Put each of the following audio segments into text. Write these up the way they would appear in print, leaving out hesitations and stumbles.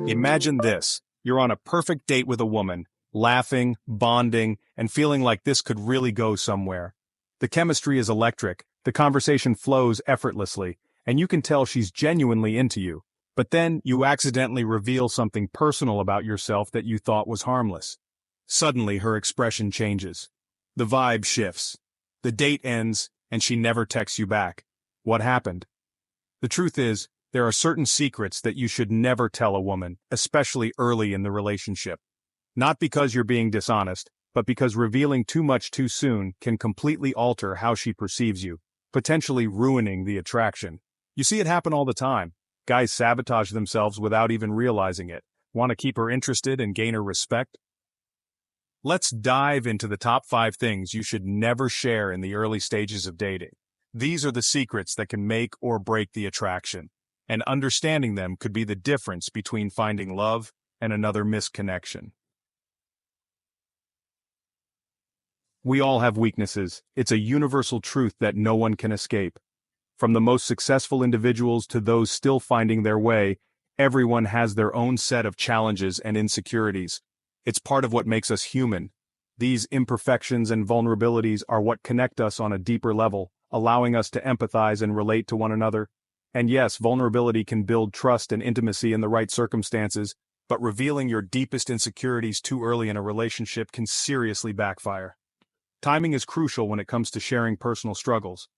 Imagine this. You're on a perfect date with a woman, laughing, bonding, and feeling like this could really go somewhere. The chemistry is electric, the conversation flows effortlessly, and you can tell she's genuinely into you. But then, you accidentally reveal something personal about yourself that you thought was harmless. Suddenly, her expression changes. The vibe shifts. The date ends, and she never texts you back. What happened? The truth is, there are certain secrets that you should never tell a woman, especially early in the relationship. Not because you're being dishonest, but because revealing too much too soon can completely alter how she perceives you, potentially ruining the attraction. You see it happen all the time. Guys sabotage themselves without even realizing it. Want to keep her interested and gain her respect? Let's dive into the top 5 things you should never share in the early stages of dating. These are the secrets that can make or break the attraction, and understanding them could be the difference between finding love and another misconnection. We all have weaknesses. It's a universal truth that no one can escape. From the most successful individuals to those still finding their way, everyone has their own set of challenges and insecurities. It's part of what makes us human. These imperfections and vulnerabilities are what connect us on a deeper level, allowing us to empathize and relate to one another. And yes, vulnerability can build trust and intimacy in the right circumstances, but revealing your deepest insecurities too early in a relationship can seriously backfire. Timing is crucial when it comes to sharing personal struggles.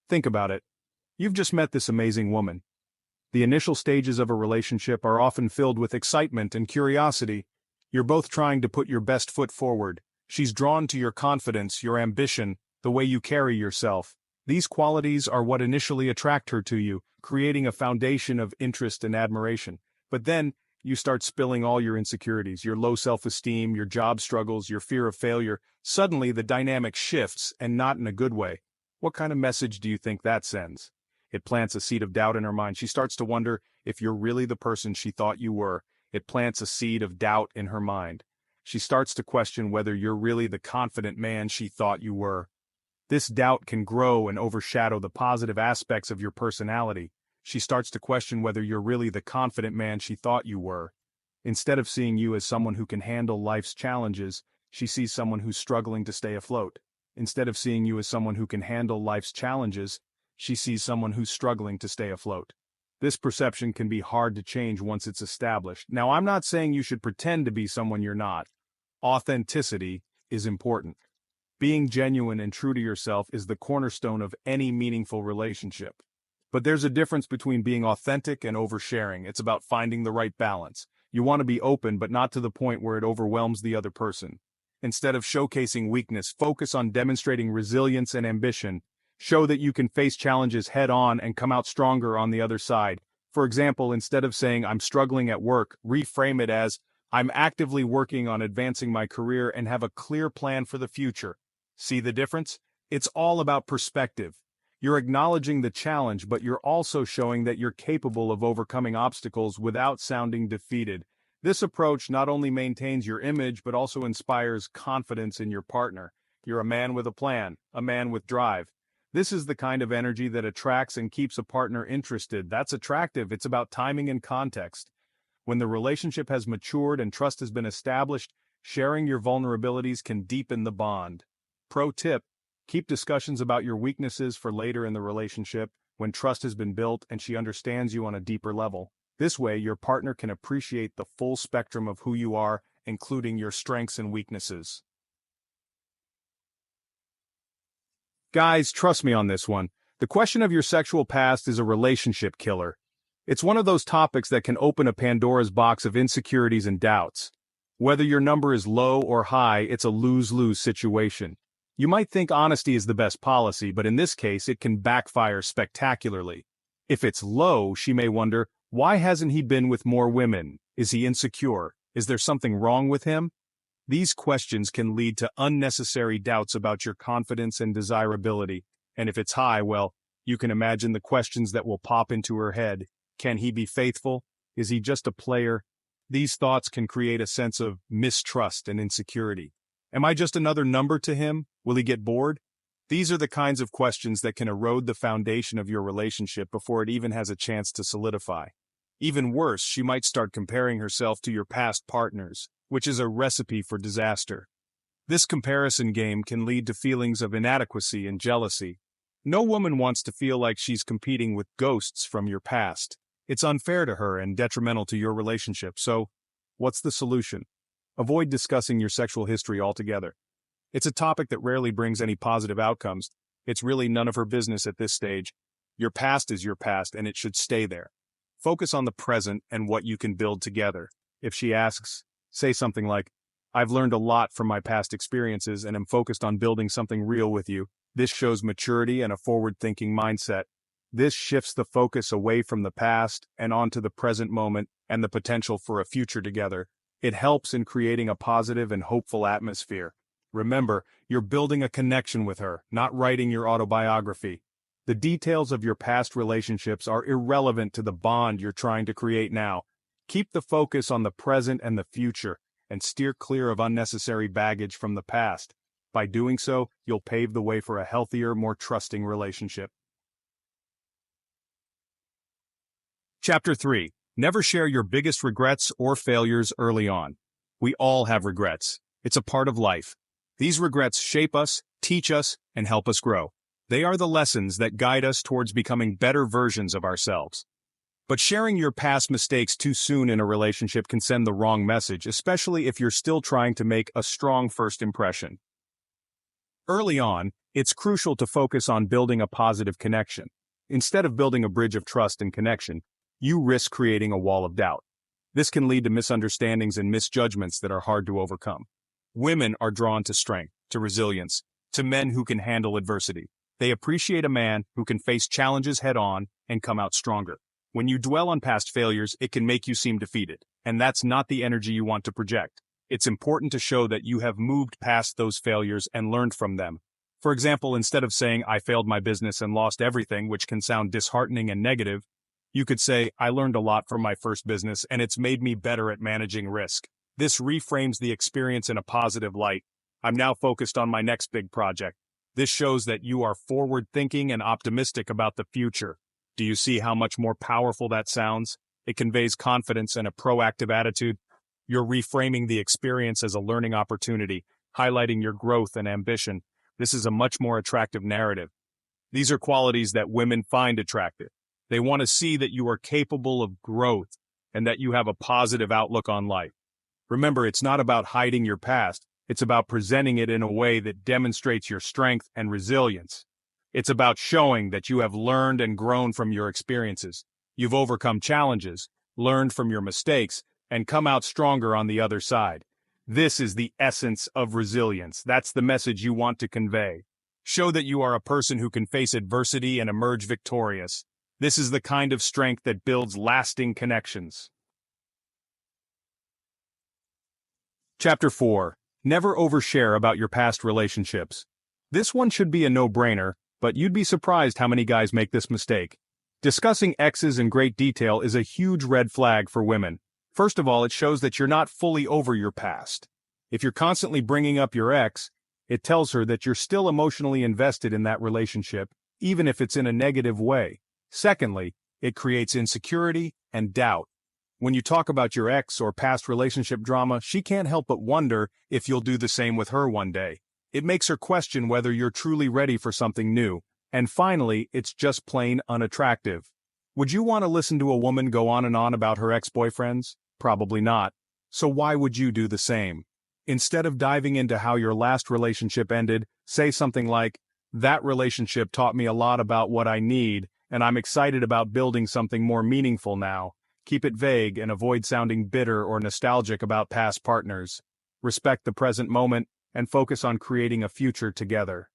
Think about it. You've just met this amazing woman. The initial stages of a relationship are often filled with excitement and curiosity. You're both trying to put your best foot forward. She's drawn to your confidence, your ambition, the way you carry yourself. These qualities are what initially attract her to you, creating a foundation of interest and admiration. But then, you start spilling all your insecurities, your low self-esteem, your job struggles, your fear of failure. Suddenly, the dynamic shifts, and not in a good way. What kind of message do you think that sends? It plants a seed of doubt in her mind. She starts to wonder if you're really the person she thought you were. It plants a seed of doubt in her mind. She starts to question whether you're really the confident man she thought you were. This doubt can grow and overshadow the positive aspects of your personality. She starts to question whether you're really the confident man she thought you were. Instead of seeing you as someone who can handle life's challenges, she sees someone who's struggling to stay afloat. Instead of seeing you as someone who can handle life's challenges, she sees someone who's struggling to stay afloat. This perception can be hard to change once it's established. Now, I'm not saying you should pretend to be someone you're not. Authenticity is important. Being genuine and true to yourself is the cornerstone of any meaningful relationship. But there's a difference between being authentic and oversharing. It's about finding the right balance. You want to be open, but not to the point where it overwhelms the other person. Instead of showcasing weakness, focus on demonstrating resilience and ambition. Show that you can face challenges head-on and come out stronger on the other side. For example, instead of saying, "I'm struggling at work," reframe it as, "I'm actively working on advancing my career and have a clear plan for the future." See the difference? It's all about perspective. You're acknowledging the challenge, but you're also showing that you're capable of overcoming obstacles without sounding defeated. This approach not only maintains your image, but also inspires confidence in your partner. You're a man with a plan, a man with drive. This is the kind of energy that attracts and keeps a partner interested. That's attractive. It's about timing and context. When the relationship has matured and trust has been established, sharing your vulnerabilities can deepen the bond. Pro tip: keep discussions about your weaknesses for later in the relationship, when trust has been built and she understands you on a deeper level. This way, your partner can appreciate the full spectrum of who you are, including your strengths and weaknesses. Guys, trust me on this one. The question of your sexual past is a relationship killer. It's one of those topics that can open a Pandora's box of insecurities and doubts. Whether your number is low or high, it's a lose-lose situation. You might think honesty is the best policy, but in this case, it can backfire spectacularly. If it's low, she may wonder, why hasn't he been with more women? Is he insecure? Is there something wrong with him? These questions can lead to unnecessary doubts about your confidence and desirability. And if it's high, well, you can imagine the questions that will pop into her head. Can he be faithful? Is he just a player? These thoughts can create a sense of mistrust and insecurity. Am I just another number to him? Will he get bored? These are the kinds of questions that can erode the foundation of your relationship before it even has a chance to solidify. Even worse, she might start comparing herself to your past partners, which is a recipe for disaster. This comparison game can lead to feelings of inadequacy and jealousy. No woman wants to feel like she's competing with ghosts from your past. It's unfair to her and detrimental to your relationship. So, what's the solution? Avoid discussing your sexual history altogether. It's a topic that rarely brings any positive outcomes. It's really none of her business at this stage. Your past is your past, and it should stay there. Focus on the present and what you can build together. If she asks, say something like, "I've learned a lot from my past experiences and am focused on building something real with you." This shows maturity and a forward-thinking mindset. This shifts the focus away from the past and onto the present moment and the potential for a future together. It helps in creating a positive and hopeful atmosphere. Remember, you're building a connection with her, not writing your autobiography. The details of your past relationships are irrelevant to the bond you're trying to create now. Keep the focus on the present and the future, and steer clear of unnecessary baggage from the past. By doing so, you'll pave the way for a healthier, more trusting relationship. Chapter 3. Never share your biggest regrets or failures early on. We all have regrets. It's a part of life. These regrets shape us, teach us, and help us grow. They are the lessons that guide us towards becoming better versions of ourselves. But sharing your past mistakes too soon in a relationship can send the wrong message, especially if you're still trying to make a strong first impression. Early on, it's crucial to focus on building a positive connection. Instead of building a bridge of trust and connection, you risk creating a wall of doubt. This can lead to misunderstandings and misjudgments that are hard to overcome. Women are drawn to strength, to resilience, to men who can handle adversity. They appreciate a man who can face challenges head-on and come out stronger. When you dwell on past failures, it can make you seem defeated, and that's not the energy you want to project. It's important to show that you have moved past those failures and learned from them. For example, instead of saying, "I failed my business and lost everything," which can sound disheartening and negative, you could say, "I learned a lot from my first business and it's made me better at managing risk." This reframes the experience in a positive light. "I'm now focused on my next big project." This shows that you are forward-thinking and optimistic about the future. Do you see how much more powerful that sounds? It conveys confidence and a proactive attitude. You're reframing the experience as a learning opportunity, highlighting your growth and ambition. This is a much more attractive narrative. These are qualities that women find attractive. They want to see that you are capable of growth and that you have a positive outlook on life. Remember, it's not about hiding your past. It's about presenting it in a way that demonstrates your strength and resilience. It's about showing that you have learned and grown from your experiences. You've overcome challenges, learned from your mistakes, and come out stronger on the other side. This is the essence of resilience. That's the message you want to convey. Show that you are a person who can face adversity and emerge victorious. This is the kind of strength that builds lasting connections. Chapter 4. Never overshare about your past relationships. This one should be a no-brainer, but you'd be surprised how many guys make this mistake. Discussing exes in great detail is a huge red flag for women. First of all, it shows that you're not fully over your past. If you're constantly bringing up your ex, it tells her that you're still emotionally invested in that relationship, even if it's in a negative way. Secondly, it creates insecurity and doubt. When you talk about your ex or past relationship drama, she can't help but wonder if you'll do the same with her one day. It makes her question whether you're truly ready for something new. And finally, it's just plain unattractive. Would you want to listen to a woman go on and on about her ex-boyfriends? Probably not. So why would you do the same? Instead of diving into how your last relationship ended, say something like, "That relationship taught me a lot about what I need, and I'm excited about building something more meaningful now." Keep it vague and avoid sounding bitter or nostalgic about past partners. Respect the present moment and focus on creating a future together.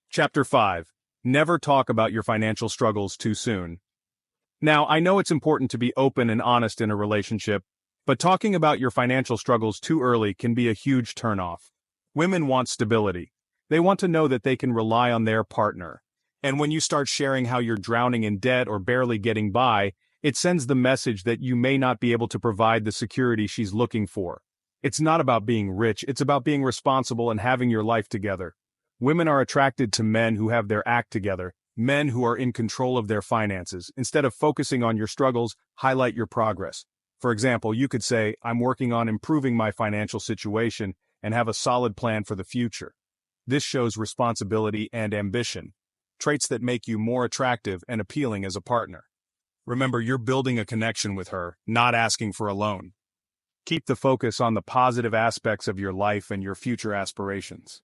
Chapter 5. Never talk about your financial struggles too soon. Now, I know it's important to be open and honest in a relationship, but talking about your financial struggles too early can be a huge turnoff. Women want stability. They want to know that they can rely on their partner. And when you start sharing how you're drowning in debt or barely getting by, it sends the message that you may not be able to provide the security she's looking for. It's not about being rich, it's about being responsible and having your life together. Women are attracted to men who have their act together, Men who are in control of their finances, instead of focusing on your struggles, highlight your progress. For example, you could say, "I'm working on improving my financial situation and have a solid plan for the future." This shows responsibility and ambition, traits that make you more attractive and appealing as a partner. Remember, you're building a connection with her, not asking for a loan. Keep the focus on the positive aspects of your life and your future aspirations.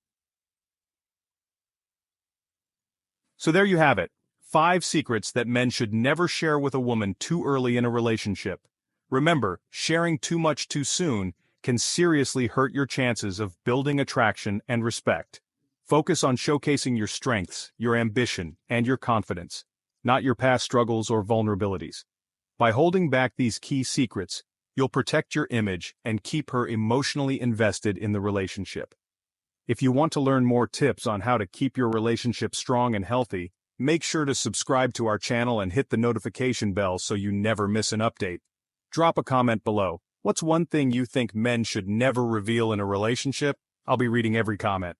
So there you have it. 5 secrets that men should never share with a woman too early in a relationship. Remember, sharing too much too soon can seriously hurt your chances of building attraction and respect. Focus on showcasing your strengths, your ambition, and your confidence, not your past struggles or vulnerabilities. By holding back these key secrets, you'll protect your image and keep her emotionally invested in the relationship. If you want to learn more tips on how to keep your relationship strong and healthy, make sure to subscribe to our channel and hit the notification bell so you never miss an update. Drop a comment below. What's one thing you think men should never reveal in a relationship? I'll be reading every comment.